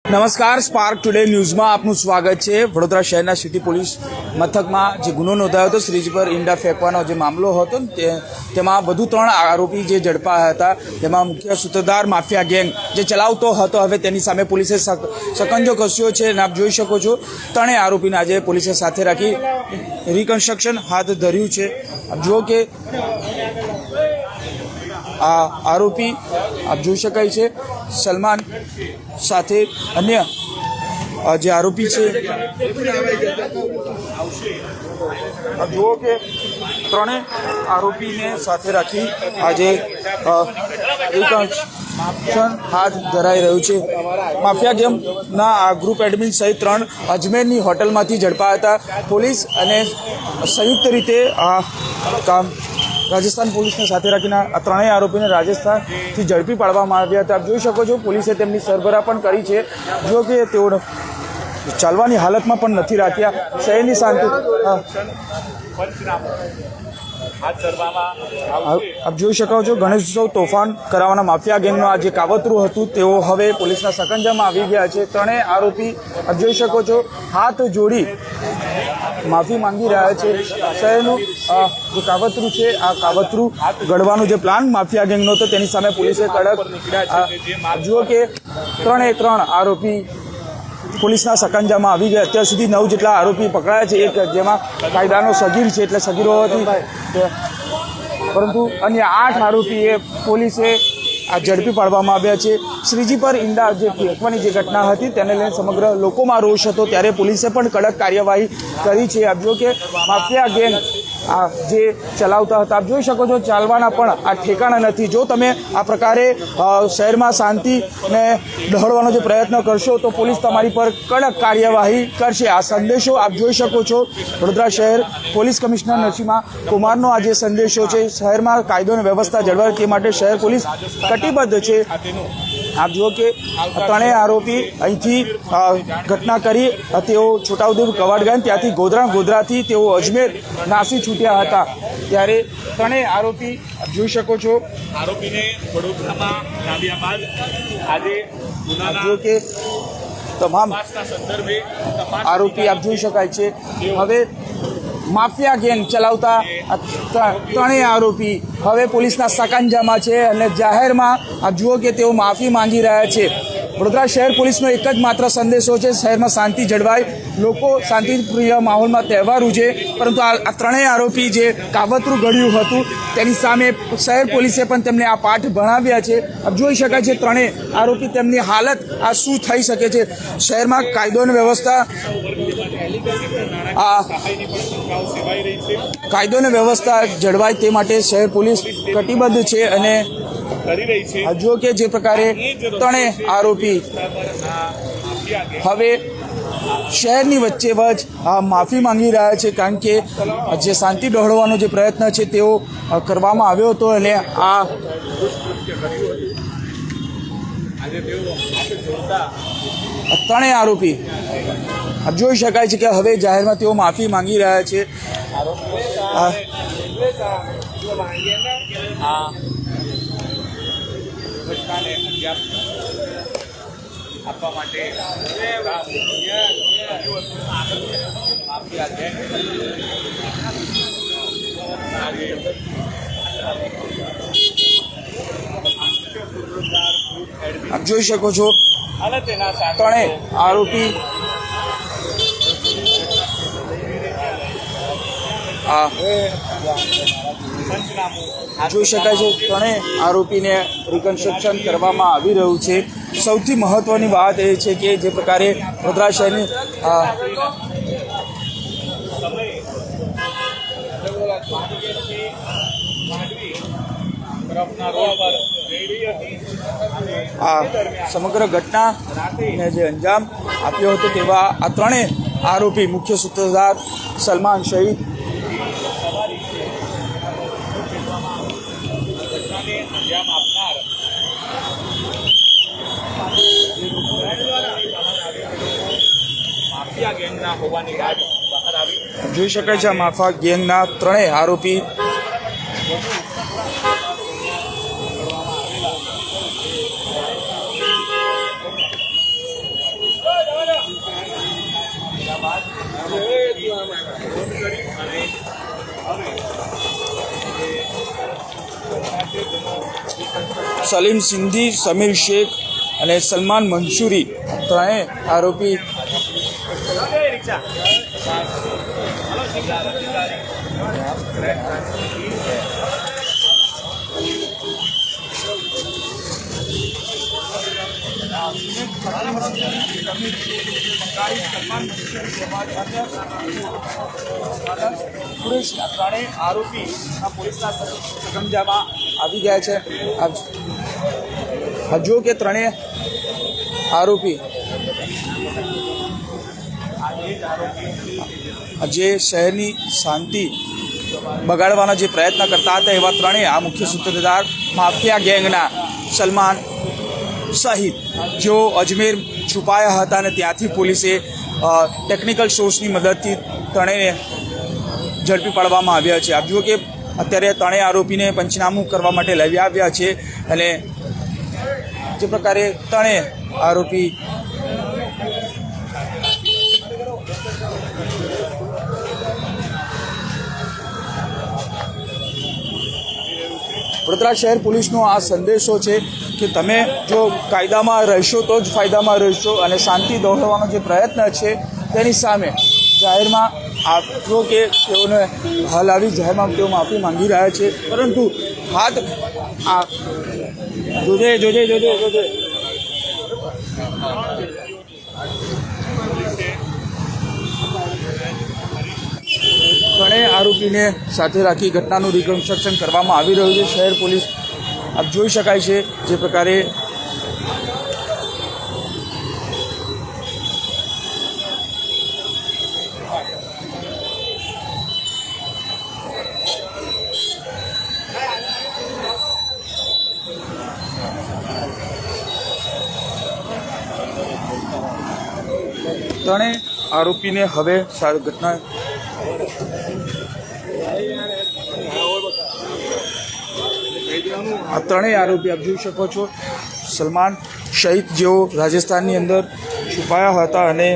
નમસ્કાર, spark today ન્યૂઝમાં આપનું સ્વાગત છે। વડોદરા શહેરના સિટી પોલીસ મથકમાં જે ગુનો નોંધાયો હતો, શ્રીજી પર ઈંડા ફેંકવાનો જે મામલો હતો તેમાં વધુ 3 આરોપી જે ઝડપાયા હતા। તેમાં મુખ્ય સૂત્રધાર માફિયા ગેંગ જે ચલાવતો હતો, હવે તેની સામે પોલીસે શકંજો કસ્યો છે અને આપ જોઈ શકો છો 3 આરોપીને આજે પોલીસે સાથે રાખી રિકન્સ્ટ્રક્શન હાથ ધર્યું છે। આપ જુઓ કે આ આરોપી આપ જોઈ શકાય છે સલમાન સાથે અન્ય જે આરોપી છે। આપ જુઓ કે 3 આરોપીને સાથે રાખી આજે રિકન્સ્ટ્રક્શન હાથ ધરાઈ રહ્યું છે। માફિયા ગેમના આ ગ્રુપ એડમિન સહિત 3 અજમેરની હોટલમાંથી ઝડપાયા હતા। પોલીસ અને સંયુક્ત રીતે આ કામ રાજસ્થાન પોલીસને સાથે રાખીને આ 3 આરોપીને રાજસ્થાનથી ઝડપી પાડવામાં આવ્યા હતા। આપ જોઈ શકો છો પોલીસે તેમની સરભરા પણ કરી છે। જો કે તેઓ ચાલવાની હાલતમાં પણ નથી રાખ્યા। શહેરની શાંતિ આપ જોઈ શકો છો ગણેશોત્સવ તોફાન કરાવવાના માફિયા ગેંગનું આ જે કાવતરું હતું તેઓ હવે પોલીસના સકંજામાં આવી ગયા છે। 3 આરોપી આપ જોઈ શકો છો હાથ જોડી માફી માંગી રહ્યા છે। શહેરનું જે કાવતરું છે આ કાવતરું ઘડવાનો જે પ્લાન માફિયા ગેંગનો હતો તેની સામે પોલીસે કડક જુઓ કે 3 આરોપી પોલીસના સકંજામાં આવી ગયા। અત્યાર સુધી 9 જેટલા આરોપી પકડાયા છે, એક જેમાં કાયદાનો સગીર છે એટલે સગીરો હતી, પરંતુ અન્ય 8 આરોપીએ પોલીસે આ ઝડપી પાડવામાં આવ્યા છે। શ્રીજી પર ઈંડા જે ફેંકવાની જે ઘટના હતી તેને લઈને સમગ્ર લોકોમાં રોષ હતો, ત્યારે પોલીસે પણ કડક કાર્યવાહી કરી છે। આપ જો કે માફિયા ગેંગ આ જે ચલાવતા હતા, આપ જોઈ શકો છો ચાલવાના પણ આ ઠેકાણા નથી। જો તમે આ પ્રકારે શહેરમાં શાંતિને દોહડવાનો જે પ્રયત્ન કરશો તો પોલીસ તમારી પર કડક કાર્યવાહી કરશે। આ સંદેશો આપ જોઈ શકો છો વડોદરા શહેર પોલીસ કમિશનર નરસિમ્હા કુમારનો આ જે સંદેશો છે, શહેરમાં કાયદો અને વ્યવસ્થા જળવાય તે માટે શહેર પોલીસ કટિબદ્ધ છે। આપ જુઓ કે 3 આરોપી અહીંથી ઘટના કરી તેઓ છોટાઉદેપુર કવાડ ગયા, ત્યાંથી ગોધરાથી તેઓ અજમેર નાસી છૂટ્યા હતા, ત્યારે 3 આરોપી જોઈ શકો છો આરોપીને વડોદરામાં લાવ્યા બાદ આજે જો કે તમામ આરોપી આપ જોઈ શકાય છે। હવે માફિયા ગેંગ ચલાવતા 3 આરોપી હવે પોલીસના સકંજામાં છે અને જાહેરમાં આપ જુઓ કે તેઓ માફી માંગી રહ્યા છે। વડોદરા શહેર પોલીસનો એક જ માત્ર સંદેશો છે, શહેરમાં શાંતિ જળવાય, લોકો શાંતિપ્રિય માહોલમાં તહેવાર ઉજવે, પરંતુ આ 3 આરોપી જે કાવતરું ઘડ્યું હતું તેની સામે શહેર પોલીસે પણ તેમને આ પાઠ ભણાવ્યા છે। આપ જોઈ શકાય છે 3 આરોપી તેમની હાલત આ શું થઈ શકે છે। શહેરમાં કાયદો અને વ્યવસ્થા કાયદો અને વ્યવસ્થા જળવાય તે માટે શહેર પોલીસ કટિબદ્ધ છે અને જો કે જે પ્રકારે 3 આરોપી હવે શહેરની વચ્ચે માફી માંગી રહ્યા છે, કારણ કે જે શાંતિ દોહડવાનો જે પ્રયત્ન છે તેઓ કરવામાં આવ્યો હતો અને આ 3 આરોપી આપ જોઈ શકાય છે કે હવે જાહેરમાં તેઓ માફી માંગી રહ્યા છે। આપવા માટે આપ જોઈ શકો છો 3 આરોપી જોઈ શકાય છે 3 આરોપીને રિકન્સ્ટ્રક્શન કરવામાં આવી રહ્યું છે। સૌથી મહત્વની વાત એ છે કે જે પ્રકારે વડોદરા શહેરની આ સમગ્ર ઘટનાને જે અંજામ આપ્યો હતો તેવા આ 3 આરોપી મુખ્ય સૂત્રધાર સલમાન સહિત માફિયા ગેંગના હોવાની વાત બહાર આવી જોઈ શકાય છે। માફિયા ગેંગના 3 આરોપી સલીમ સિંધી, સમીર શેખ અને સલમાન મંસૂરી ત્રણેય આરોપી ત્રણેય આરોપી પોલીસના સકંજામાં આવી ગયા છે. જો કે ત્રણેય આરોપી જે શહેરની શાંતિ બગાડવાના જે પ્રયત્ન કરતા હતા એવા ત્રણેય આ મુખ્ય સૂત્રધાર માફિયા ગેંગના સલમાન સહિત જેઓ અજમેર છુપાયા હતા અને ત્યાંથી પોલીસે ટેકનિકલ સોર્સની મદદથી ત્રણેયને ઝડપી પાડવામાં આવ્યા છે. આપ જુઓ કે અત્યારે ત્રણેય આરોપીને પંચનામું કરવા માટે લઈ આવ્યા છે અને જે પ્રકારે ત્રણેય આરોપી વડોદરા શહેર પોલીસનો આ સંદેશો છે કે તમે જો કાયદામાં રહેશો તો જ ફાયદામાં રહેશો અને શાંતિ દોહરવાનો જે પ્રયત્ન છે તેની સામે જાહેરમાં આપો કે તેઓને હાલ આવી જાહેરમાં તેઓ માફી માંગી રહ્યા છે, પરંતુ હાથ આ જોજે જોજે જોજે જોજે ત્રણેય આરોપીને સાથે રાખી ઘટનાનું રિકન્સ્ટ્રક્શન કરવામાં આવી રહ્યું છે. શહેર પોલીસ આપ જોઈ શકાય છે જે પ્રકારે ત્રણેય આરોપીને હવે ઘટના આ ત્રણેય આરોપી આપ જોઈ શકો છો સલમાન શહીદ જેઓ રાજસ્થાનની અંદર છુપાયા હતા અને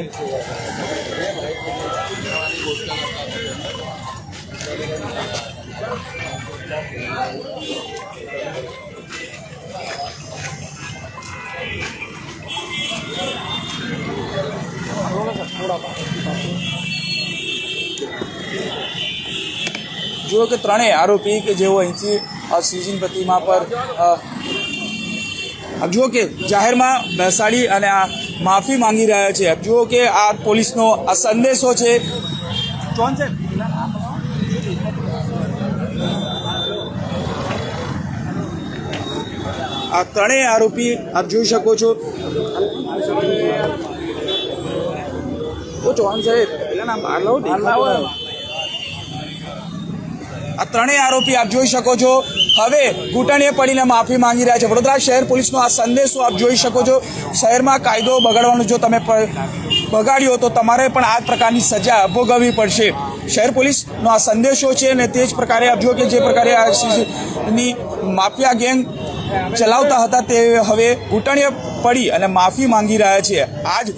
જુઓ કે ત્રણેય આરોપી કે જેઓ અહીંથી શ્રીજીની પ્રતિમા પર જુઓ કે જાહેરમાં બેસાડી અને આ માફી માંગી રહ્યા છે. જુઓ કે આ પોલીસનો આ સંદેશો છે. કોણ છે આ ત્રણેય આરોપી આપ જોઈ શકો છો. ચૌહાણ સાહેબ આ ત્રણેય આરોપી આપ જોઈ શકો છો હવે ઘૂંટણીએ પડીને માફી માંગી રહ્યા છે. વડોદરા શહેર પોલીસનો આ સંદેશો આપ જોઈ શકો છો. શહેરમાં કાયદો બગાડવાનો જો તમે બગાડ્યો તો તમારે પણ આ પ્રકારની સજા ભોગવવી પડશે. શહેર પોલીસનો આ સંદેશો છે અને તે જ પ્રકારે આપ જુઓ કે જે પ્રકારે ની માફિયા ગેંગ ચલાવતા હતા તે હવે ઘૂંટણીએ પડી અને માફી માંગી રહ્યા છે. આ જ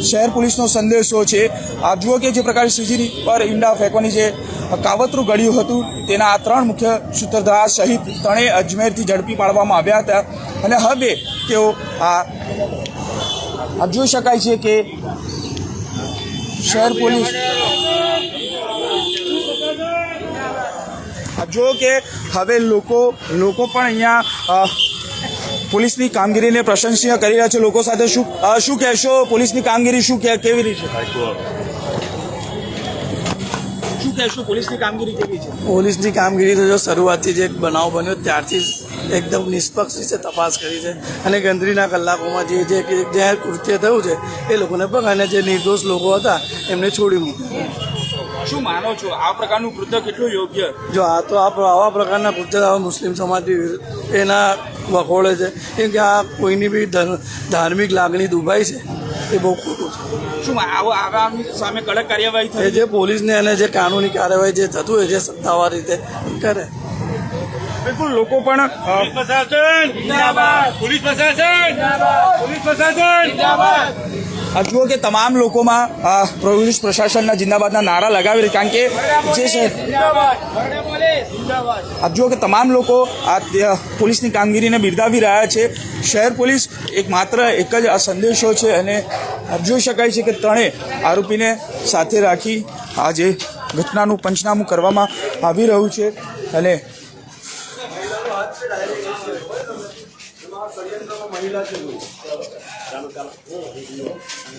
શહેર પોલીસનો સંદેશો છે. આપ જુઓ કે જે પ્રકારે શ્રીજી પર ઈંડા ફેંકવાની જે કાવતરું ઘડ્યું હતું તેના આ ત્રણ મુખ્ય સૂત્રધાર સહિત ત્રણેય અજમેરથી ઝડપી પાડવામાં આવ્યા હતા અને હવે તેઓ આપ જોઈ શકાય છે કે શહેર પોલીસ જો કે હવે લોકો પણ અહીંયા પોલીસની કામગીરીને પ્રશંસનીય કરી રહ્યા છે. લોકો સાથે શું કહેશો? પોલીસની કામગીરી કેવી રીતે શું કહેશો? પોલીસની કામગીરી કેવી છે? પોલીસની કામગીરી તો જો શરૂઆતથી જે એક બનાવ બન્યો ત્યારથી એકદમ નિષ્પક્ષ રીતે તપાસ કરી છે અને ગણતરીના કલાકોમાં જે કૃત્ય થયું છે એ લોકોને પકડીને જે નિર્દોષ લોકો હતા એમને છોડી મૂક્યા. શું માનો છો આ પ્રકારનું કૃત્ય કેટલું યોગ્ય? જો આવા પ્રકારના કૃત્ય મુસ્લિમ સમાજ એના વખોળે છે કેમ કે આ કોઈની બી ધાર્મિક લાગણી દુભાઈ છે એ બહુ ખોટું છે. શું આગામી સામે કડક કાર્યવાહી થાય? જે પોલીસને અને જે કાનૂની કાર્યવાહી જે થતું હોય જે સત્તાવાર રીતે કરે. બિલકુલ લોકો પણ પોલીસ પ્રશાસન આ જુઓ કે તમામ લોકોમાં પોલીસ પ્રશાસનના જિંદાબાદના નારા લગાવી રહ્યા, કારણ કે જે છે આપ જુઓ કે તમામ લોકો આ પોલીસની કામગીરીને બિરદાવી રહ્યા છે. શહેર પોલીસ માત્ર એક જ આ સંદેશો છે અને જોઈ શકાય છે કે ત્રણેય આરોપીને સાથે રાખી આ જે ઘટનાનું પંચનામું કરવામાં આવી રહ્યું છે. અને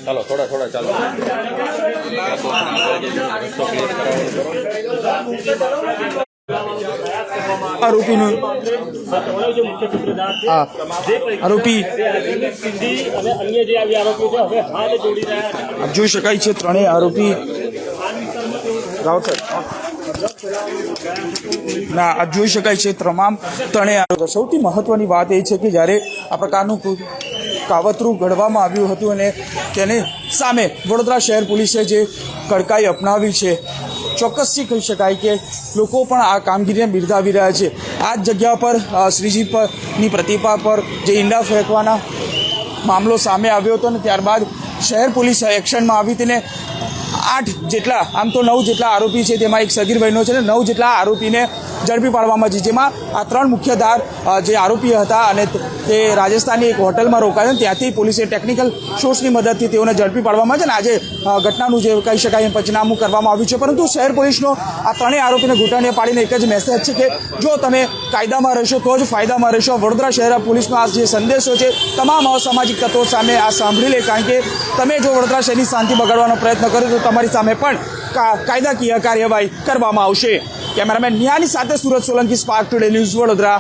ચાલો થોડા ચાલો. આરોપીનું આરોપી આપ જોઈ શકાય છે ત્રણેય આરોપી ના આ જોઈ શકાય છે ત્રણેય. સૌથી મહત્વની વાત એ છે કે જ્યારે આ પ્રકારનું કાવતરું ઘડવામાં આવ્યું હતું અને તેને સામે વડોદરા શહેર પોલીસે જે કડકાઈ અપનાવી છે, ચોક્કસથી કહી શકાય કે લોકો પણ આ કામગીરીને બિરદાવી રહ્યા છે. આ જ જગ્યા પર શ્રીજી પરની પ્રતિમા પર જે ઈંડા ફેંકવાના મામલો સામે આવ્યો હતો અને ત્યારબાદ શહેર પોલીસ એક્શનમાં આવી તેને 8 જેટલા આમ તો 9 જેટલા આરોપી છે, તેમાં એક સગીર બહેનો છે અને 9 જેટલા આરોપીને ઝડપી પાડવામાં છે, જેમાં આ 3 મુખ્યધાર જે આરોપી હતા અને તે રાજસ્થાનની એક હોટલમાં રોકાયા, ત્યાંથી પોલીસે ટેકનિકલ સોર્સની મદદથી તેઓને ઝડપી પાડવામાં છે અને આજે ઘટનાનું જે કહી શકાય પંચનામું કરવામાં આવ્યું છે. પરંતુ શહેર પોલીસનો આ ત્રણેય આરોપીને ઘૂંટણીએ પાડીને એક જ મેસેજ છે કે જો તમે કાયદામાં રહેશો તો જ ફાયદામાં રહેશો. વડોદરા શહેર પોલીસનો આ જે સંદેશો છે તમામ અસામાજિક તત્વો સામે આ સાંભળી લે, કારણ કે તમે જો વડોદરા શહેરની શાંતિ બગાડવાનો પ્રયત્ન કરો તો તમારી સામે પણ કાયદાકીય કાર્યવાહી કરવામાં આવશે. કેમેરામેન નિહાની સાથે Surat Solanki, spark today news, Vadodara.